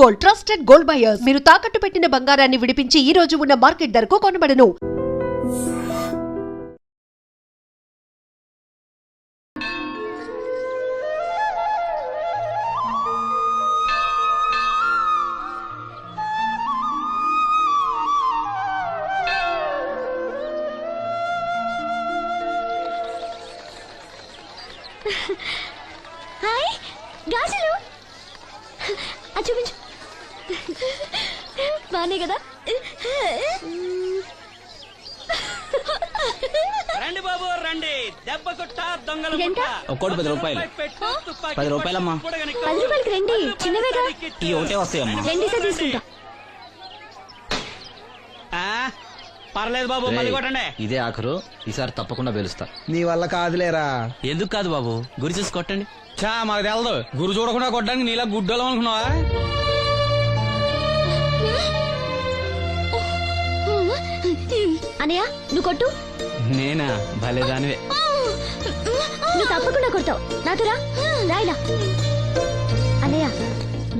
Gold, trusted gold buyers. మీరు తాకట్టు పెట్టిన బంగారాన్ని విడిపించి ఈ రోజు ఉన్న మార్కెట్ ధరకు కొనబడను. హాయ్ గాజులు చూపించు బానే కదా. రండి బాబు రండి, దెబ్బ కొట్ట దొంగలు ఒక్కోటి 10 రూపాయలు. 10 రూపాయలమ్మా. 10 రూపాయలకి రండి, చిన్నవేగా. ఈ ఒకటే వస్తాయమ్మా. రెండేసా తీసుకుంటా. పర్లేదు బాబు, మళ్ళీ కొట్టండి. ఇదే ఆఖరు, ఈసారి తప్పకుండా పేలుస్తా. నీ వల్ల కాదులేరా. ఎందుకు కాదు బాబు, గురి చూసి కొట్టండి. చా మాకు తెలదు, గురు చూడకుండా కొట్టడానికి నీలా గుడ్డలం అనుకున్నావా? అనయ్య నువ్వు కొట్టు. నేనా? భలేదానివే. నువ్వు తప్పకుండా కొడతావు. నాతో రా, రాయిలా. అనయ్య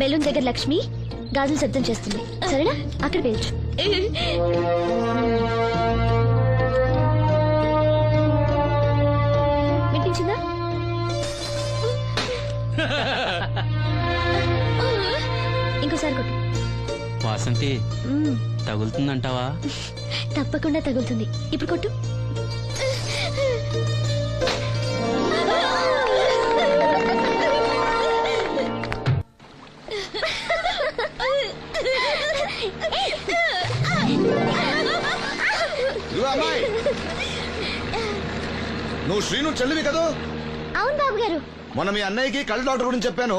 బెలూన్ దగ్గర లక్ష్మి గాజులు శబ్దం చేస్తుంది, సరేనా? అక్కడ పేల్చు. వినిపించిందా? ఇంకోసారి కొట్టు. వాసంతి, తగులుతుందంటావా? తప్పకుండా తగులుతుంది. ఇప్పుడు కొట్టు. నువ్వు శ్రీను చెల్లివి కదా? అవును బాబు గారు. మొన్న మీ అన్నయ్యకి కళ్ళు డాక్టర్ గురించి చెప్పాను.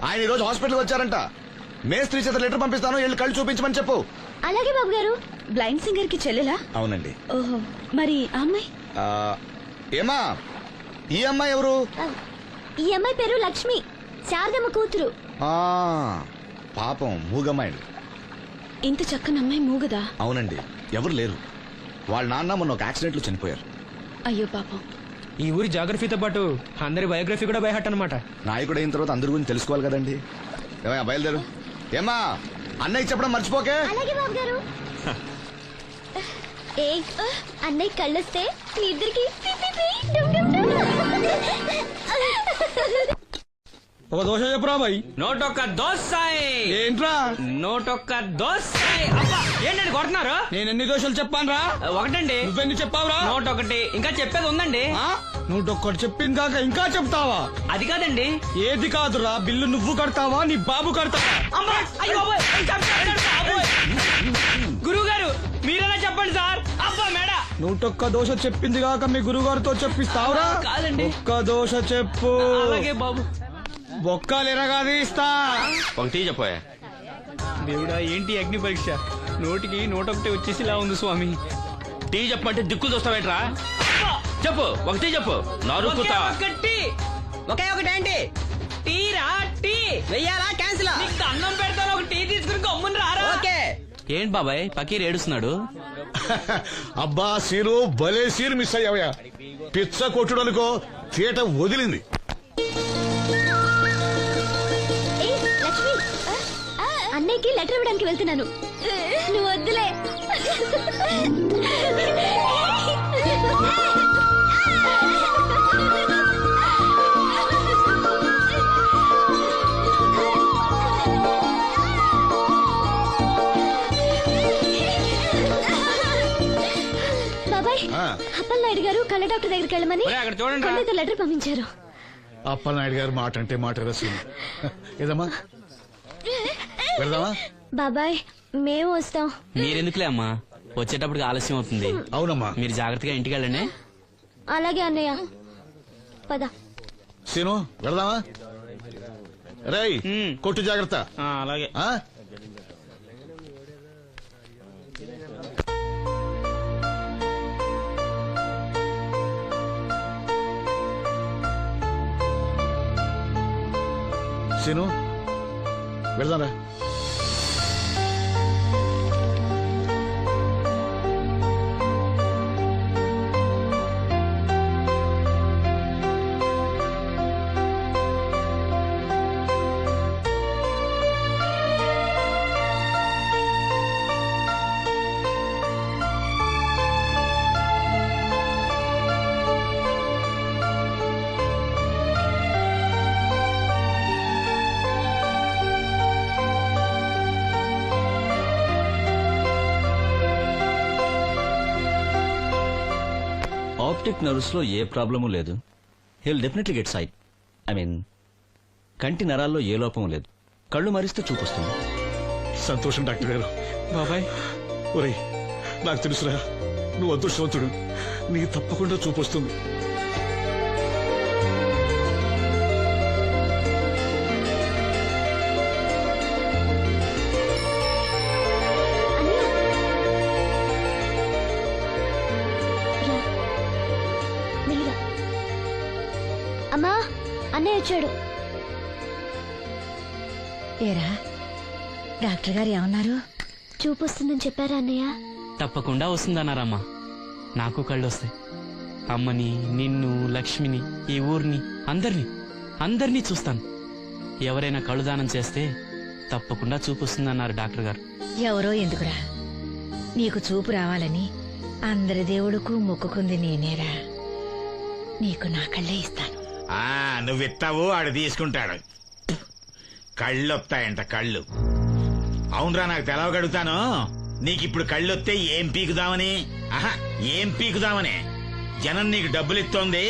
ఆయన ఈ రోజు హాస్పిటల్ వచ్చారంట. మేస్త్రి చేత లెటర్ పంపిస్తాను, వెళ్ళి కళ్ళు చూపించమని చెప్పు. అలాగే బాబు గారు. బ్లైండ్ సింగర్ కి చెల్లెలా? అవునండి. ఓహో, మరి ఆ అమ్మాయి? ఏమా, ఈ అమ్మాయి ఎవరు? ఈ అమ్మాయి పేరు లక్ష్మి, శారదమ్మ కూతురు. పాపం మూగమ్మాయి. ఇంత చక్కని అమ్మాయి మూగదా? అవునండి, ఎవరు లేరు. వాళ్ళ నాన్న మొన్న ఒక యాక్సిడెంట్ లో చనిపోయారు. అయ్యో పాపం. ఈ ఊరి జాగ్రఫీతో పాటు అందరి బయోగ్రఫీ కూడా బయట అన్నమాట. నాయకుడు అయిన తర్వాత అందరి గురించి తెలుసుకోవాలి కదండి. ఏమయ్యా బయలుదేరు. ఏమా, అన్నయ్య చెప్పడం మర్చిపోకే. అలాగే బాబు గారు. ఏ అన్నయ్య కళ్ళొస్తే మీ ఇద్దరికి ఒక దోశ చెప్పురా బాయ్. నోటొక్క దోసాయి. ఏంట్రా? నోటొక్క దోసాయి. అబ్బా, ఏంటండి కొడుతున్నారు? నేను ఎన్ని దోశలు చెప్పానురా? ఒకటండి. నువ్వెన్ని చెప్పావురా? నోటొకటి. ఇంకా చెప్పేది ఉందండి. నువ్వు ఒక్కటి చెప్పింది కాక ఇంకా చెప్తావా? అది కాదండి. ఏది కాదురా, బిల్లు నువ్వు కడతావా నీ బాబు కడతావా? గురువు గారు మీరైనా చెప్పండి సార్. అబ్బా మేడ. నూటొక్క దోశ చెప్పింది కాక మీ గురుగారితో చెప్పిస్తావురా? కాదండి. ఒక్క దోశ చెప్పు. అలాగే బాబు. బొక్కలు ఎరగాది ఇస్తా. ఒకటి చెప్పోయా. దేవుడా, ఏంటి అగ్ని పరీక్ష? నోటికి నోటొకటి వచ్చేసిలా ఉంది స్వామి. టీ చెప్పమంటే దిక్కులు చూస్తావేట్రా? చెప్పు, ఒకటి చెప్పు. నరుకుతా. ఒకే ఒకటేంటి? టీ రా, టీ వెయ్యాలా క్యాన్సిల్? అన్నం పెడతాను, ఒక టీ తీసుకుని గమ్మున రారా. ఓకే. ఏంటి బాబాయ్ పకీర్ ఏడుస్తున్నాడు? అబ్బా సీను, భలే సీన్ మిస్ అయ్యావయ్యా. పిచ్చ కొట్టుడు అనుకో, థియేటర్ వదిలింది. లక్ష్మి, అన్నయ్యకి లెటర్ ఇవ్వడానికి వెళ్తున్నాను. నువ్వు వద్దులే. బాబాయ్, అప్పలనాయుడు గారు కళ్ళ డాక్టర్ దగ్గరికి వెళ్ళమని అక్కడ చూడండి లెటర్ పంపించారు. అప్పలనాయుడు గారు మాట అంటే మాట రసీను. ఏదమ్మా, వెళ్దామా? బాబాయ్ మేము వస్తాం. మీరెందుకులే అమ్మా, వచ్చేటప్పటికి ఆలస్యం అవుతుంది. అవునమ్మా. మీరు జాగ్రత్తగా ఇంటికి వెళ్ళండి. అలాగే అన్నయ్య, పద. సీను వెళ్దామా? రేయ్, కొట్టు జాగ్రత్త. అలాగే. సీను వెళ్దాంరా. ఆప్టిక్ నర్వ్స్ లో ఏ ప్రాబ్లము లేదు. He'll definitely get sight. I mean కంటి నరాల్లో ఏ లోపం లేదు. కళ్ళు మరిస్తే చూపొస్తుంది. సంతోషం డాక్టర్ గారు. బాబాయ్ ఒరేయ్, నాకు తెలుసురా, నువ్వు అదృష్టవంతుడు. నీ తప్పకుండా చూపొస్తుంది. మెల్లిగా. అమ్మా, అన్నయ్య వచ్చాడు. ఏరా డాక్టర్ గారు ఏమన్నారు? చూపు వస్తుందని చెప్పారా అన్నయ్య? తప్పకుండా వస్తుందన్నారమ్మా. నాకు కళ్ళు వస్తాయి. అమ్మని, నిన్ను, లక్ష్మిని, ఈ ఊరిని, అందరినీ చూస్తాను. ఎవరైనా కళ్ళు దానం చేస్తే తప్పకుండా చూపు వస్తుందన్నారు డాక్టర్ గారు. ఎవరో ఎందుకురా, నీకు చూపు రావాలని అందరి దేవుడుకు మొక్కుకుంది నేనేరా. నీకు నా కళ్ళే ఇస్తాను. నువ్విస్తావు, ఆడు తీసుకుంటాడు. కళ్ళు వస్తాయంట, కళ్ళు. అవునరా, నాకు తెలవగడుగుతాను. నీకిప్పుడు కళ్ళొస్తే ఏం పీకుదామని? ఏం పీకుదామని? జనం నీకు డబ్బులు ఇస్తోంది,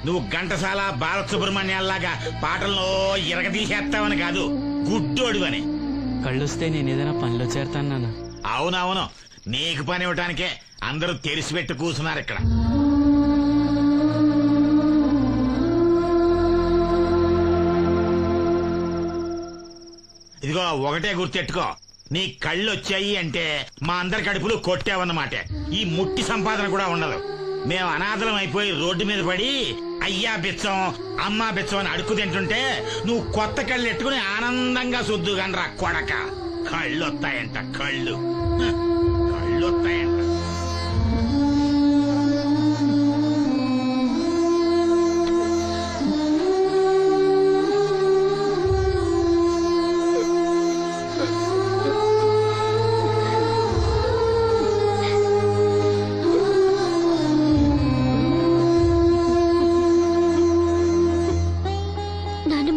నువ్వు ఘంటసాల బాలసుబ్రహ్మణ్యాల్లాగా పాటల్లో ఇరగదీసేస్తావని కాదు, గుడ్డోడివని. కళ్ళొస్తే నేను ఏదైనా పనిలో చేరతాను నాన్న. అవునవును, నీకు పని ఇవ్వటానికే అందరూ తెరిసిపెట్టి కూర్చున్నారు ఇక్కడ. ఇదిగో ఒకటే గుర్తెట్టుకో, నీ కళ్ళు వచ్చాయి అంటే మా అందరి కడుపులు కొట్టావన్నమాట. ఈ ముట్టి సంపాదన కూడా ఉండదు. మేము అనాథలం అయిపోయి రోడ్డు మీద పడి అయ్యా బిచ్చం, అమ్మా బిచ్చం అని అడుక్కు తింటుంటే నువ్వు కొత్త కళ్ళు ఎట్టుకుని ఆనందంగా శుద్ధుగానరా కొడక. కళ్ళు వస్తాయంట, కళ్ళు వస్తాయంట.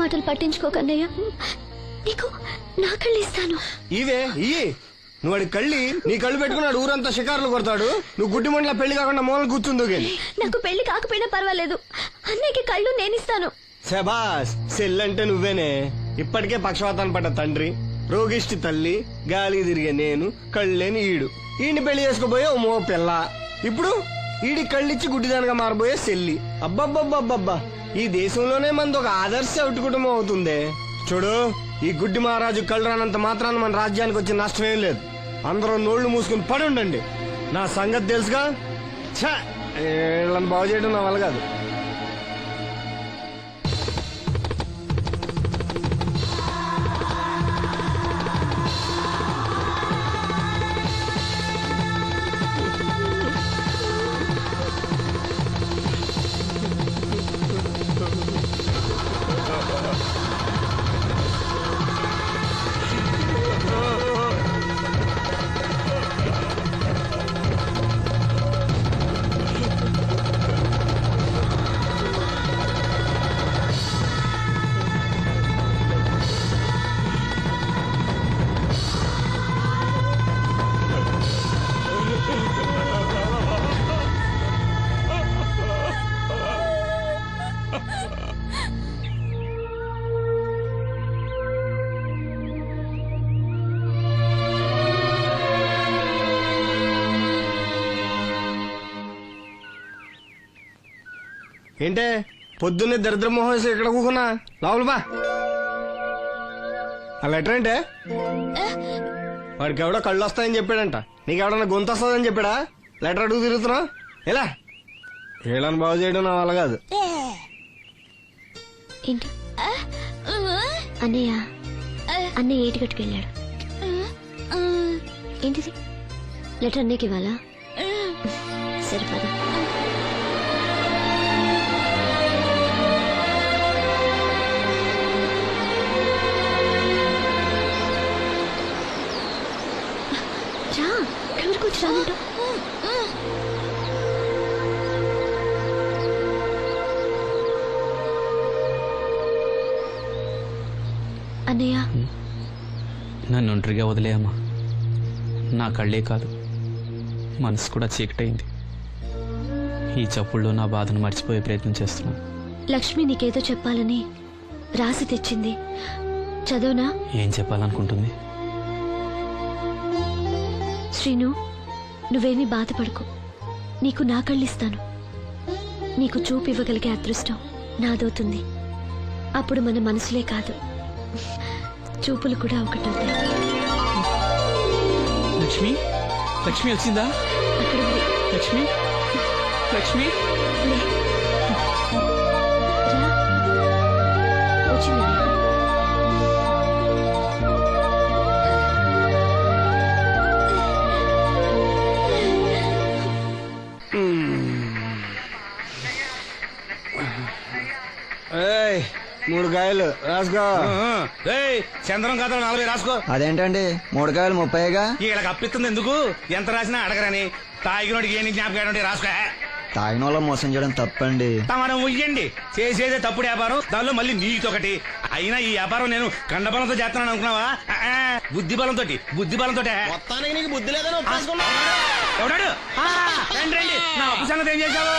మాటలు పట్టించుకోకన్నయ్య, నీకు నా కళ్ళు ఇస్తాను. ఇవే ఇయ్యి. నువ్వు వాడి కళ్ళి నీ కళ్ళు పెట్టుకున్నాడు, ఊరంతా షికారులు కొడతాడు. నువ్వు గుడ్డి మండల పెళ్లి కాకుండా మూలలు కూర్చుందో గాని. నాకు పెళ్లి కాకపోయినా పర్వాలేదు, అన్నయ్యకి కళ్ళు నేనిస్తాను. శబాస్, సెల్లంటే నువ్వేనే. ఇప్పటికే పక్షవాతాన్ని పడ్డ తండ్రి, రోగిష్టి తల్లి, గాలి తిరిగే నేను, కళ్ళేని ఈడు. ఈయన్ని పెళ్లి చేసుకోబోయే ఓ మో పిల్ల. ఇప్పుడు ఈడి కళ్ళిచ్చి గుడ్డిదానిగా మారబోయే సెల్లి. అబ్బబ్బబ్బబ్బబ్బా, ఈ దేశంలోనే మనది ఒక ఆదర్శ అవుట్ కుటుంబం అవుతుందే. చూడు, ఈ గుడ్డి మహారాజు కళ్ళు రానంత మాత్రాన మన రాజ్యానికి వచ్చిన నష్టమేం లేదు. అందరూ నోళ్లు మూసుకుని పడి ఉండండి. నా సంగతి తెలుసుగా. వీళ్ళని బాగు చేయడం నా వల్ల కాదు. ఏంటే పొద్దున్నే దరిద్ర మోహన్ ఇక్కడ కూకున్నా? లోపల బా. ఆ లెటర్ ఏంటే? వాడికి ఎవడో కళ్ళు వస్తాయని చెప్పాడంట. నీకెవడన్నా గొంతు వస్తుందని చెప్పాడా? లెటర్ అడుగు తిరుగుతున్నావు ఎలా? వీళ్ళని బాగు చేయడం నా వల్ల కాదు. ఏంటి అన్నయ్య? అన్నయ్య ఏటి కట్టుకెళ్ళాడు. ఏంటిది? లెటర్ అన్నయ్యకి ఇవ్వాలా? సరిపదా. రా, ఇక్కడ వరకు వచ్చి రానంటూ. అన్నయ్య, నన్ను ఒంటరిగా వదిలేయమ్మా. నా కళ్ళే కాదు, మనసు కూడా చీకటైంది. ఈ చప్పుల్లో నా బాధను మర్చిపోయే ప్రయత్నం చేస్తున్నాను. లక్ష్మి నీకేదో చెప్పాలని రాసి తెచ్చింది, చదవనా? ఏం చెప్పాలనుకుంటుంది? శ్రీను, నువ్వేమీ బాధపడకు. నీకు నా కళ్ళిస్తాను. నీకు చూపు ఇవ్వగలిగే అదృష్టం నాదవుతుంది. అప్పుడు మన మనసులే కాదు, చూపులు కూడా ఒకటవుతాయి. లక్ష్మి, లక్ష్మి వచ్చిందా? అక్కడ ఉంది. లక్ష్మి, లక్ష్మి. లే. రా. వచ్చింది. ఏయ్ 3 కాయలు రాసుకో. చంద్రం కథలు 40 రాసుకో. అదేంటండి 3 కాయలు 30గా? వీళ్ళకి అప్పిస్తుంది ఎందుకు? ఎంత రాసినా అడగరని. తాగినోడికి ఏం జ్ఞాపకం రాసుకో. తాగిన వాళ్ళ మోసం చేయడం తప్పండి. మనం ఉయ్యండి, చేసేదే తప్పుడు వ్యాపారం, దానిలో మళ్ళీ నీతొకటి. అయినా ఈ వ్యాపారం నేను కండబలంతో చేస్తున్నాను అనుకున్నావా? బుద్ధి బలంతో, బుద్ధి బలంతో. మొత్తానికి నీకు బుద్ధి లేదని ఎవడాడు? రండి రండి, నా అప్పు సంగతి ఏం చేశావు?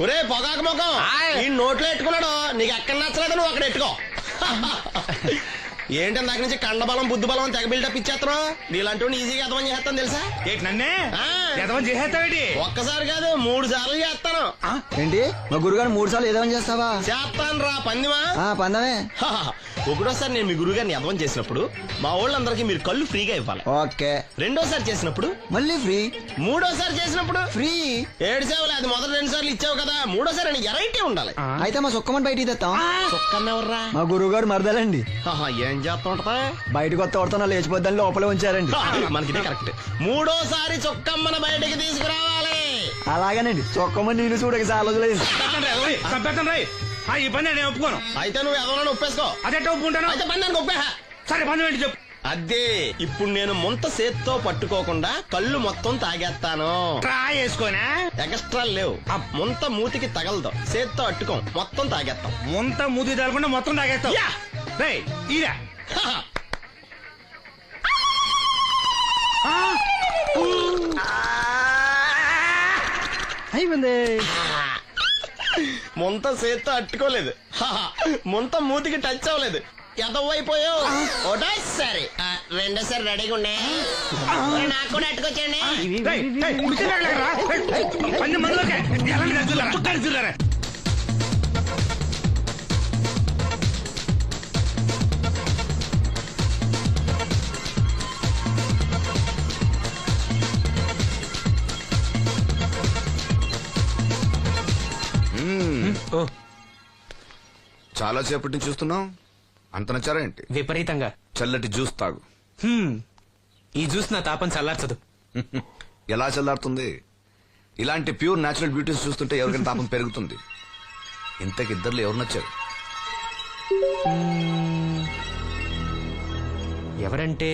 ఒరే పొగాకు ముఖం, ఈ నోట్లో ఎట్టుకున్నాడు. నీకు ఎక్కడ నచ్చలేదు, నువ్వు అక్కడ ఎట్టుకో. ఏంటి దాని నుంచి కండబలం బుద్ధి బలం తెగ బిల్డప్ ఇచ్చేస్తున్నావు? నీలాంటి ఈజీగా ఎదవని చేస్తాను తెలుసా? ఏంటి నన్నే ఎదవని చేసేస్తావేంటి? ఒక్కసారి కాదు 3 సార్లు చేస్తాను. ఏంటి మా గురుగారు 3 సార్లు ఎదవని చేస్తావా? చేస్తాను రా పందిమా. పందమే. ఒకటోసారి నేను మీ గురుగారిని ఎదవని చేసినప్పుడు మా వాళ్ళందరికీ మీరు కళ్ళు ఫ్రీగా ఇవ్వాలి. ఓకే. రెండోసారి చేసినప్పుడు మళ్ళీ ఫ్రీ. మూడోసారి చేసినప్పుడు ఫ్రీ. 7 సేవలు, అది మొదటి 2 సార్లు ఇచ్చావు కదా, మూడోసారి అని ఎరైటీ ఉండాలి. అయితే మా సుక్కమని బయటికి తెస్తాం. సుక్కమ్మ ఎవర్రా? మా గురుగారు మరదలండి. ఏం చేస్తా ఉంటదా? బయటకు వస్తే కొడతా లేచిపోద్దని లోపలే ఉంచారండి. మనకి కరెక్ట్. మూడోసారి చొక్కమ్మన బయటకి తీసుకురావాలి. అలాగేనండి. చొక్కమ్మని నేను చూడక చాలా లేదు. ఈ పని నేను ఒప్పుకోను. అయితే నువ్వు ఎవరైనా ఒప్పేసుకో. అదే ఒప్పుకుంటాను. అయితే పని దానికి ఒప్పే. సరే పని ఏంటి చెప్పు. అదే ఇప్పుడు నేను ముంత చేత్తో పట్టుకోకుండా కళ్ళు మొత్తం తాగేస్తాను. ట్రా వేసుకోనా? ఎక్స్ట్రా లేవు. ముంత మూతికి తగలదు, చేత్తో అట్టుకోం, మొత్తం తాగేస్తాం. ముంత మూతి తగలకుండా మొత్తం తాగేస్తాం. ఇదా అయిపోయింది. ముంత చేత్తో అట్టుకోలేదు, ముంత మూతికి టచ్ అవ్వలేదు. ఎదవైపోయావు. ఒకటోసారి రెండోసారి రెడీగా ఉండే. నాకు కూడా అట్టుకొచ్చండి. చాలా సేపటి నుంచి చూస్తున్నాం. అంత నచ్చారా ఏంటి? విపరీతంగా. చల్లటి జ్యూస్ తాగు. ఈ జ్యూస్ నా తాపం చల్లార్చదు. ఎలా చల్లారుతుంది? ఇలాంటి ప్యూర్ న్యాచురల్ బ్యూటీస్ చూస్తుంటే ఎవరికైనా తాపం పెరుగుతుంది. ఇంతకి ఇద్దరు ఎవరు నచ్చారు? ఎవరంటే?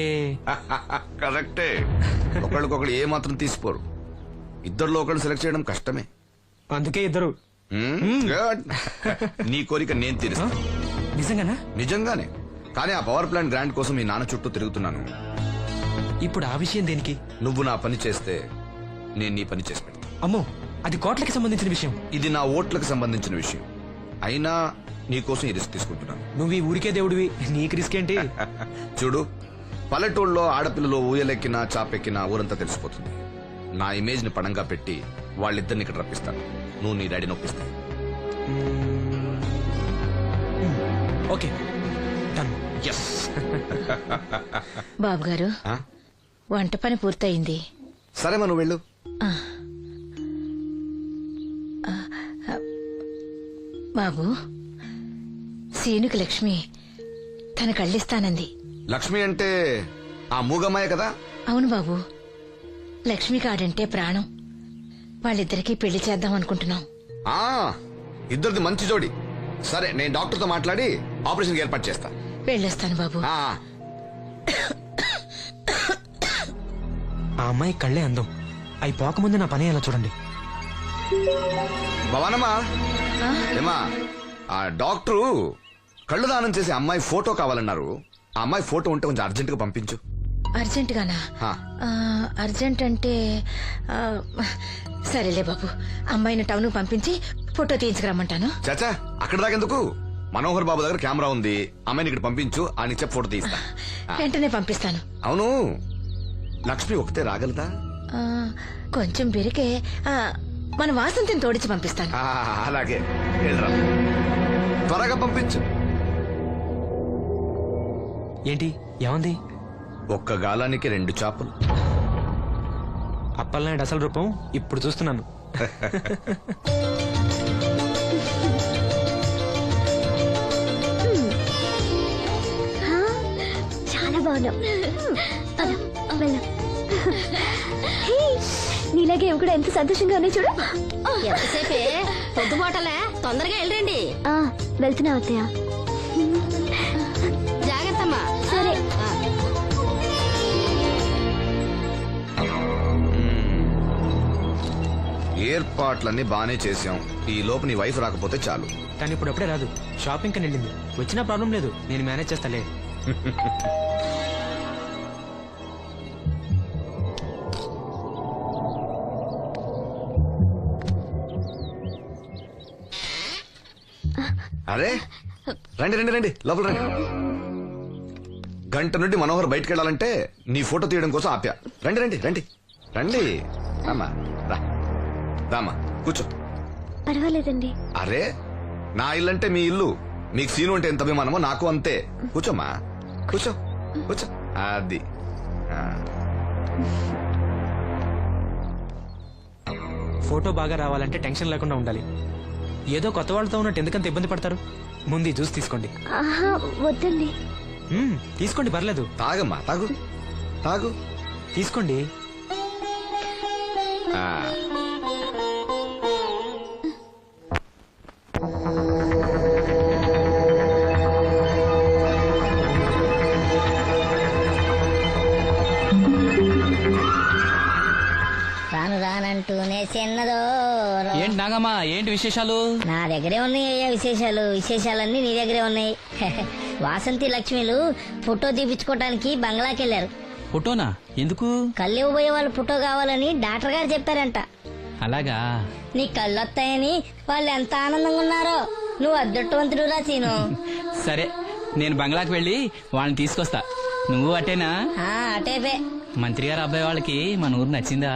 కరెక్టే. ఒకళ్ళకొకళ్ళు ఏ మాత్రం తీసిపోరు. ఇద్దరిలో ఒకళ్ళు సెలెక్ట్ చేయడం కష్టమే. అందుకే ఇద్దరు. Good. నీ కోరిక నేను తీరుస్తాను. నిజంగానా? నిజంగానే. కానీ ఆ పవర్ ప్లాంట్ గ్రాంట్ కోసం మీ నాన్న చుట్టూ తిరుగుతున్నాను. ఇప్పుడు ఆ విషయం దేనికి? నువ్వు నా పని చేస్తే నేను నీ పని చేసి పెడతా. అమ్మో, అది కోట్లకి సంబంధించిన విషయం. ఇది నా ఓట్లకు సంబంధించిన విషయం. అయినా నీకోసం ఈ రిస్క్ తీసుకుంటున్నాను. నువ్వు ఈ ఊరికే దేవుడివి, నీకు రిస్క్ ఏంటి? చూడు, పల్లెటూళ్ళలో ఆడపిల్లలు ఊయలెక్కినా చాపెక్కినా ఊరంతా తెలిసిపోతుంది. నా ఇమేజ్ ని పణంగా పెట్టి వాళ్ళిద్దరిని ఇక్కడ రప్పిస్తాను. నువ్వు నీ డాడీ నొప్పిస్తా. Okay, done. ఎస్. బాబు గారు, వంట పని పూర్తయింది. సరే మనం వెళ్ళు. బాబు, సీనుకి లక్ష్మి తన కళ్ళిస్తానంది. లక్ష్మి అంటే ఆ మూగమ్మాయ కదా? అవును బాబు, లక్ష్మి కాడంటే ప్రాణం. వాళ్ళిద్దరికీ పెళ్లి చేద్దాం అనుకుంటున్నాం. ఆ ఇద్దరిది మంచి జోడి. సరే, నేను డాక్టర్తో మాట్లాడి ఆపరేషన్ ఏర్పాటు చేస్తా. వెళ్ళొస్తాను బాబు. ఆ అమ్మాయి కళ్ళే అందం. అవి పోకముందు నా పని ఎలా చూడండి. భవానమ్మా, ఏమా, ఆ డాక్టరు కళ్ళు దానం చేసే అమ్మాయి ఫోటో కావాలన్నారు. ఆ అమ్మాయి ఫోటో ఉంటే కొంచెం అర్జెంట్ గా పంపించు. అర్జెంటుగానా? హా. అర్జెంట్ అంటే ఆ, సరేలే బాబు, అమ్మాయిని టౌన్ పంపించి ఫోటో తీయించుకురమ్మంటాను. చాచా అక్కడ దాకెందుకు? మనోహర్ బాబు దగ్గర కెమెరా ఉంది, అమ్మాయిని ఇక్కడ పంపించు, ఆయన చెప్పి ఫోటో తీస్తా. వెంటనే పంపిస్తాను. అవును, లక్ష్మి ఒకతే రాగలదా? ఆ, కొంచెం బెరికే, మన వాసంతిని తోడిచి పంపిస్తాను. అలాగే వెళ్ళరా, త్వరగా పంపించు. ఏంటి ఏమంది? ఒక్క గాలానికి 2 చేపలు. అప్పలనాయుడు అసలు రూపం ఇప్పుడు చూస్తున్నాను. చాలా బాగున్నావు. వెళ్దాం. హే, నీలాగే ఇవి కూడా ఎంత సంతోషంగా ఉన్నాయి చూడు. ఎంతసేపే పొద్దుబాటలే, తొందరగా వెళ్ళండి. వెళ్తున్నా అత్తయ్య. జాగ్రత్తమ్మా. సరే. ఏర్పాట్లన్నీ బానే చేసాం, ఈ లోపు నీ వైఫ్ రాకపోతే చాలు. కానీ ఇప్పుడు అప్పుడే రాదు, షాపింగ్ కని వెళ్ళింది. వచ్చినా ప్రాబ్లం లేదు, నేను మేనేజ్ చేస్తాలే. అరే రండి రండి రండి, లోపల రండి. గంట నుండి మనోహర్ బయటకు వెళ్ళాలంటే నీ ఫోటో తీయడం కోసం ఆప్యా. రండి రండి రండి రండి. రామా రా, రామా కూర్చో. పర్వాలేదండి. అరే నా ఇల్లు అంటే మీ ఇల్లు, మీకు సీను అంటే ఎంత అభిమానమో నాకు అంతే. కూర్చోమ్మా, కూర్చో కూర్చో. అది ఆ. ఫోటో బాగా రావాలంటే టెన్షన్ లేకుండా ఉండాలి. ఏదో కొత్త వాళ్ళతో ఉన్నట్టు ఎందుకంత ఇబ్బంది పడతారు? ముందు ఈ జ్యూస్ తీసుకోండి. ఆహా, వద్దండి. తీసుకోండి, పర్లేదు. తాగమ్మా, తాగు తాగు, తీసుకోండి. ఆ. రాను రానంటూనే చిన్నదో. ఏంటి నాగమ్మా, ఏంటి విశేషాలు? నా దగ్గరే ఉన్నాయి అయ్యా విశేషాలు. విశేషాలన్నీ నీ దగ్గరే ఉన్నాయి. వాసంతి లక్ష్మిలు ఫోటో తీపించుకోవటానికి బంగ్లాకి వెళ్ళారు. ఫోటోనా? ఎందుకు? కళ్ళు ఇవ్వబోయే వాళ్ళు ఫోటో కావాలని డాక్టర్ గారు చెప్పారంట. అలాగా? నీ కళ్ళు వస్తాయని వాళ్ళు ఎంత ఆనందంగా ఉన్నారో. నువ్వు అదృష్టవంతుడు రా సీను. సరే, నేను బంగ్లాకి వెళ్ళి వాళ్ళని తీసుకొస్తా. నువ్వు అటేనా? అటేపే. మంత్రి గారు అబ్బాయి వాళ్ళకి మన ఊరు నచ్చిందా?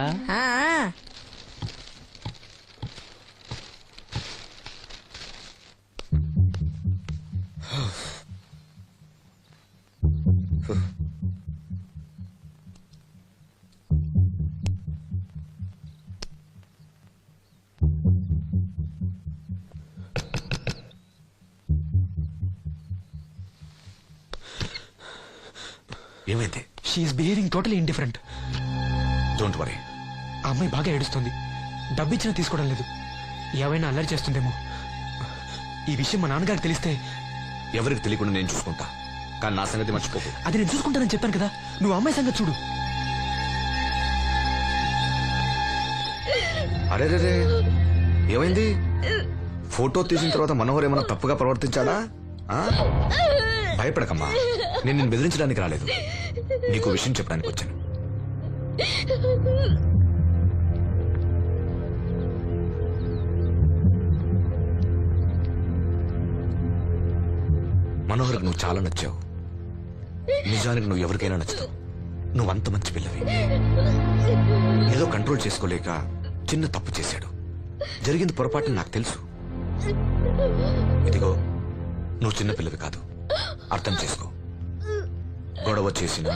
ఏమైంది? She's behaving totally indifferent. Don't worry. ఆ అమ్మాయి బాగా ఏడుస్తుంది. డబ్బిచ్చినా తీసుకోవడం లేదు. ఏవైనా అల్లరి చేస్తుందేమో. ఈ విషయం మా నాన్నగారికి తెలిస్తే? ఎవరికి తెలియకుండా నేను చూసుకుంటా, కానీ నా సంగతి మర్చిపోకు. అది నేను చూసుకుంటానని చెప్పాను కదా, నువ్వు అమ్మాయి సంగతి చూడు. అరే రే, ఏమైంది? ఫోటో తీసిన తర్వాత మనోహర్ ఏమైనా తప్పుగా ప్రవర్తించాడా? ఆ? భయపడకమ్మా, నేను నిన్ను బెదిరించడానికి రాలేదు, నీకు విషయం చెప్పడానికి వచ్చాను. మనోహర్కి నువ్వు చాలా నచ్చావు. నిజానికి నువ్వు ఎవరికైనా నచ్చుతావు. నువ్వంత మంచి పిల్లవి. ఏదో కంట్రోల్ చేసుకోలేక చిన్న తప్పు చేశాడు. జరిగింది పొరపాటు నాకు తెలుసు. ఇదిగో, నువ్వు చిన్న పిల్లవి కాదు, అర్థం చేసుకో. గొడవ చేసినా,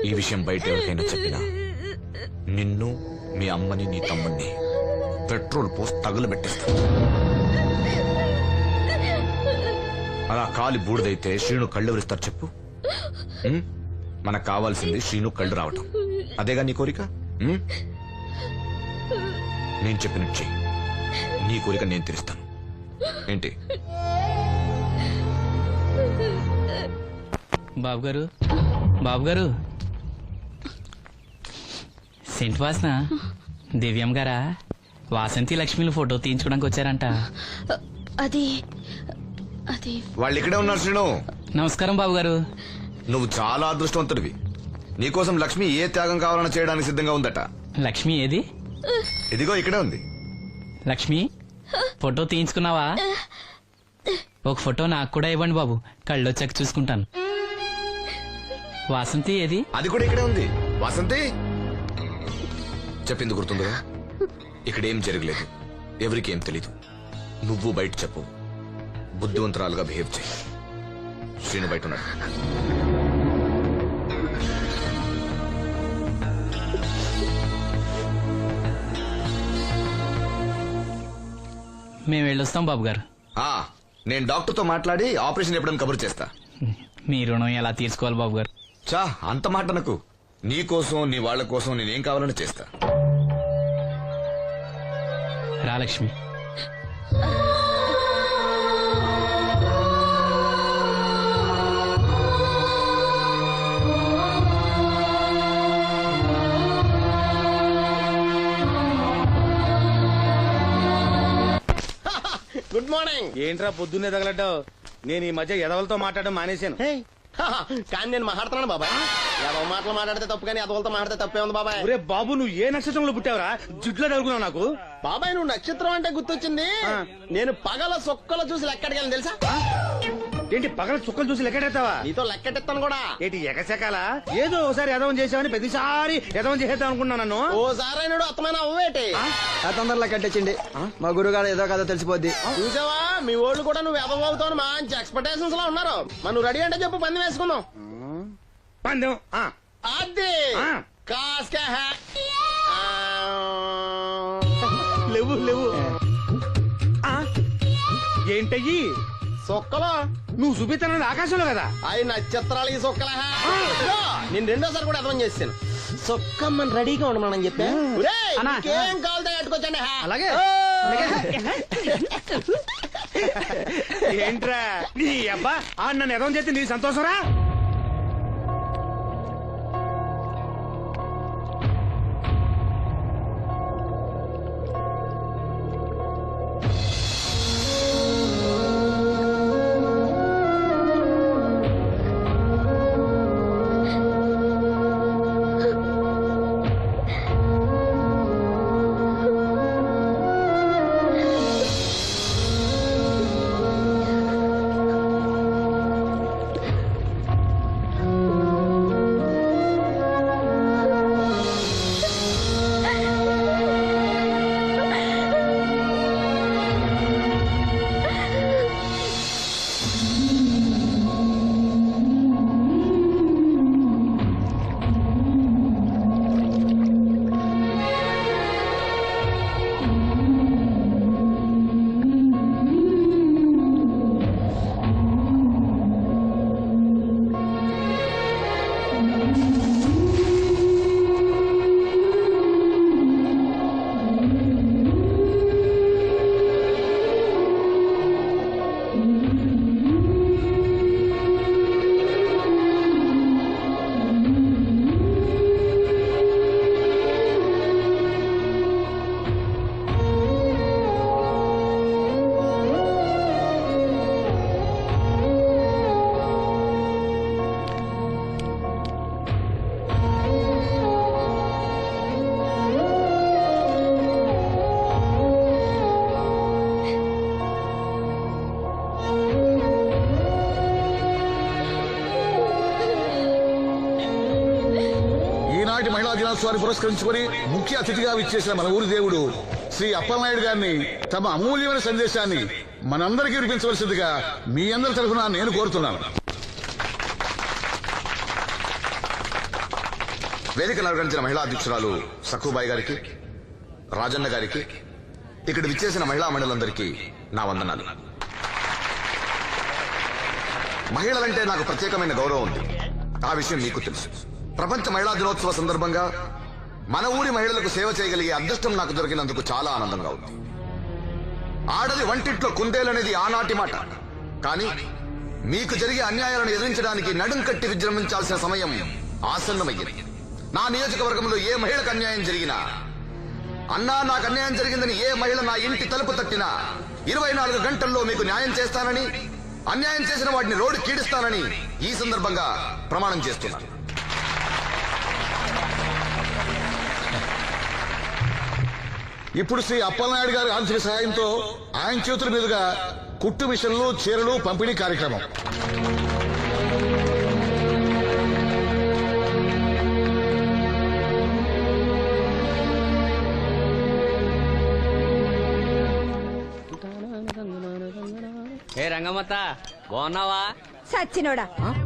ఈ విషయం బయట ఎవరికైనా చెప్పినా నిన్ను, మీ అమ్మని, నీ తమ్ముణ్ణి పెట్రోల్ పోసి తగులబెట్టేస్తా. అలా కాలి బూడిదైతే శ్రీను కళ్ళు ఎవరిస్తారు చెప్పు? మనకు కావాల్సింది శ్రీను కళ్ళు రావటం. అదేగా నీ కోరిక? నేను చెప్పినట్టు చెయ్యి, నీ కోరిక నేను తీరుస్తాను. ఏంటి? బాబు గారు, బాబు గారు, సెంట్ వాసన దివ్యం గారా? వాసంతి లక్ష్మిలు ఫోటో తీయించుకోవడానికి వచ్చారంట. అది అది వాళ్ళు ఇక్కడే ఉన్నారు శ్రీను. నమస్కారం బాబు గారు. నువ్వు చాలా అదృష్టవంతుడివి. నీకోసం లక్ష్మి ఏ త్యాగం కావాలన్నా చేయడానికి సిద్ధంగా ఉందట. లక్ష్మి ఏది? ఇదిగో ఇక్కడే ఉంది. లక్ష్మి ఫోటో తీయించుకున్నావా? ఒక ఫోటో నాకు కూడా ఇవ్వండి బాబు, కళ్ళు వచ్చాక చూసుకుంటాను. వాసంతి ఏది? అది కూడా ఇక్కడే ఉంది. వాసంతి చెప్పింది గుర్తుందిగా? ఇక్కడేం జరగలేదు, ఎవరికి ఏం తెలీదు. నువ్వు బయట చెప్పు, బుద్ధివంతరాలుగా బిహేవ్ చేయి. శ్రీను బయట ఉన్నాడు. మేము వెళ్ళొస్తాం బాబు గారు. నేను డాక్టర్తో మాట్లాడి ఆపరేషన్ ఎప్పుడైనా కబురు చేస్తా. మీ రుణం ఎలా తీర్చుకోవాలి బాబు గారు? చా అంత మాట నాకు. నీ కోసం నీ వాళ్ళ కోసం నేనేం కావాలని చేస్తా. రా లక్ష్మి. Good morning. ఏంట్రా పొద్దున్నే తగలడ్డావు? నేను ఈ మధ్య ఎదవలతో మాట్లాడడం మానేశాను. కానీ నేను మాట్లాడుతున్నాను బాబాయ్. ఏదో మాటలు మాట్లాడితే తప్పు, కానీ అదవులతో మాట్లాడితే తప్పే ఉంది బాబాయ్. ఒరే బాబు, నువ్వు ఏ నక్షత్రంలో పుట్టావురా? జుట్లో తగులుకున్నావు నాకు. బాబాయ్ నువ్వు నక్షత్రం అంటే గుర్తొచ్చింది. నేను పగల సొక్కలు చూసి లెక్కడికి వెళ్ళి తెలుసా? ఏంటి పగల చుక్కలు చూసి లెక్కెడతావా? నీతో లెక్కెట్టిస్తాను కూడా. ఏంటి ఎగసెకాల? ఏదో ఒకసారి ఎదవం చేసావని ప్రతిసారి ఎదవం చేసేద్దాం అనుకున్నా నన్ను. ఓసారి అయినాడు అత్తమైన అవ్వేటి తొందరలో కట్టించండి. మా గురుగారు ఏదో కదా తెలిసిపోద్ది. చూసావా, మీ ఓళ్ళు కూడా నువ్వు ఎదవవుతావు మంచి ఎక్స్పెక్టేషన్స్ లో ఉన్నారు. మరి నువ్వు రెడీ అంటే చెప్పు, పందెం వేసుకుందాం. పందెం అది కాస్క లేవు లేవు. ఏంటయ్యి సొక్కలో నువ్వు చూపిస్తానది ఆకాశంలో కదా? అవి నక్షత్రాలు ఈ సొక్కల. నేను రెండోసారి కూడా అర్థం చేస్తాను. సొక్కమ్మని రెడీగా ఉండమని చెప్పా. ఏం కావాలి కట్టుకోవచ్చండి. అలాగే. ఏంట్రా నీ అబ్బా నన్ను ఎదవం చేస్తే నీ సంతోషరా? మహిళా దినోత్సవాన్ని పురస్కరించుకొని ముఖ్య అతిథిగా విచ్చేసిన మన ఊరి దేవుడు శ్రీ అప్పలనాయుడు గారిని తమ అమూల్యమైన సందేశాన్ని మనందరికీ వినిపించవలసిందిగా మీ అందరి తరఫున నేను కోరుతున్నాను. వేదికను అలంకరించిన మహిళా అధ్యక్షురాలు సక్కుబాయి గారికి, రాజన్న గారికి, ఇక్కడ విచ్చేసిన మహిళా మండలందరికీ నా వందనాలు. మహిళలంటే నాకు ప్రత్యేకమైన గౌరవం ఉంది. ఆ విషయం మీకు తెలుసు. ప్రపంచ మహిళా దినోత్సవ సందర్భంగా మన ఊరి మహిళలకు సేవ చేయగలిగే అదృష్టం నాకు దొరికినందుకు చాలా ఆనందంగా ఉంది. ఆడది వంటింట్లో కుందేలనేది ఆనాటి మాట. కానీ మీకు జరిగే అన్యాయాలను ఎదిరించడానికి నడుం కట్టి విజృంభించాల్సిన సమయం ఆసన్నమయ్యింది. నా నియోజకవర్గంలో ఏ మహిళకు అన్యాయం జరిగినా, అన్నా నాకు అన్యాయం జరిగిందని ఏ మహిళ నా ఇంటి తలుపు తట్టినా 24 గంటల్లో మీకు న్యాయం చేస్తానని, అన్యాయం చేసిన వాటిని రోడ్డు కీడిస్తానని ఈ సందర్భంగా ప్రమాణం చేస్తున్నాను. ఇప్పుడు శ్రీ అప్పలనాయుడు గారి ఆర్థిక సహాయంతో ఆయన చేతుల మీదుగా కుట్టు మిషన్లు చీరలు పంపిణీ కార్యక్రమం. ఏ రంగమ్మత్త బాగున్నావా? సచ్చినోడా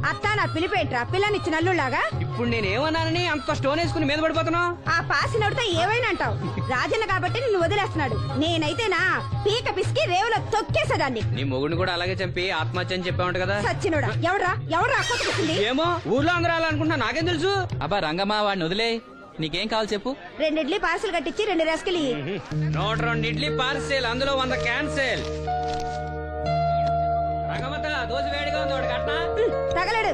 అత్త నా పిలిపేంట్రా పిల్లనిచ్చిన అల్లులాగా. ఇప్పుడు నేనేమన్నానని అంత స్టోన్ వేసుకుని మీద పడిపోతున్నావు? ఆ పాసినోడితో ఏవైనా అంటావు. రాజన్న కాబట్టి నిన్ను వదిలేస్తున్నాడు. నేనైతేనా పీక పిసికి రేవులో తొక్కేసేదాన్ని. నీ మొగుడిని కూడా అలాగే చంపి ఆత్మహత్య అని చెప్పావంట కదా? సచ్చినోడా ఎవడ్రా కొట్టుకుంది? ఏమో ఊర్లో అందరూ అలా అనుకుంటున్నా, నాకేం తెలుసు? అబ్బా రంగమ్మ వాడిని వదిలే. నీకేం కావాలి చెప్పు. 2 ఇడ్లీ పార్సల్ కట్టించి 2 రసకిలి. 102 ఇడ్లీ పార్సెల్, అందులో 100 క్యాన్సెల్. రంగమ్మత దోశ వేడిగా ఉంది, ఒకటి కట్నా? తగలడు.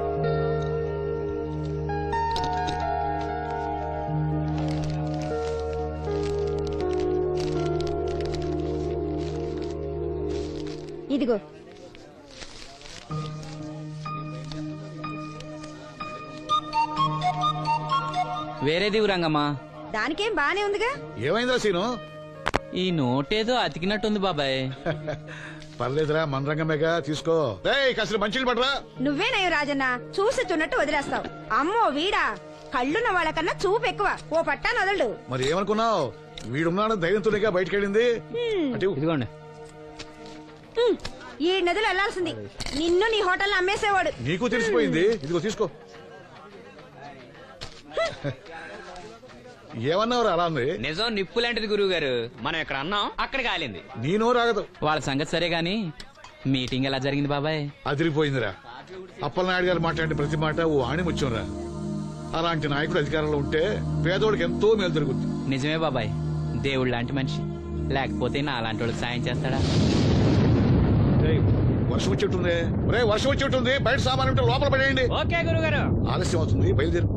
ఇదిగో వేరేది రంగమ్మ. దానికేం బానే ఉందిగా. ఏమైందా సీను? ఈ నోటేదో అతికినట్టుంది బాబాయ్. పర్లేదురా, మన రంగమేగా, తీసుకో. కాస్త మంచిలు పడరా. నువ్వేనయ్యో రాజన్న చూసి చున్నట్టు వదిలేస్తావు. అమ్మో వీడా కళ్ళున్న వాళ్ళకన్నా చూపు ఎక్కువ. ఓ పట్టా నదలడు. మరి ఏమనుకున్నావు? వీడున్నాడు ధైర్యంతోనేగా బయటకెళ్ళింది. అంటే ఇదిగోండి. ఈ నదులు వెళ్లాల్సింది. నిన్ను నీ హోటల్ అమ్మేసేవాడు. నీకు తెలిసిపోయింది. ఇదిగో తీసుకో. ఏమన్నావు అలా ఉంది? నిజం నిప్పు లాంటిది గురువు గారు. మనం ఇక్కడ అన్నాం, అక్కడ కాలింది. నేను రాగదు. వాళ్ళ సంగతి సరే గాని మీటింగ్ ఎలా జరిగింది బాబాయ్? అదిరిపోయిందిరా. అప్పలనాయుడు గారు మాట్లాడిన ప్రతి మాట ఓ ఆణిముత్యంరా. అలాంటి నాయకుడు అధికారంలో ఉంటే పేదోడికి ఎంతో మేలు జరుగుతుంది. నిజమే బాబాయ్, దేవుడు లాంటి మనిషి. లేకపోతే నా అలాంటి వాళ్ళకి సాయం చేస్తాడా? వర్షం వచ్చేట్టుంది. వర్షం వచ్చేట్టుంది. బయట సామాన్ ఉంటే లోపల పడేయండి. ఓకే గురుగారు. ఆలస్యం అవుతుంది, బయలుదేరు.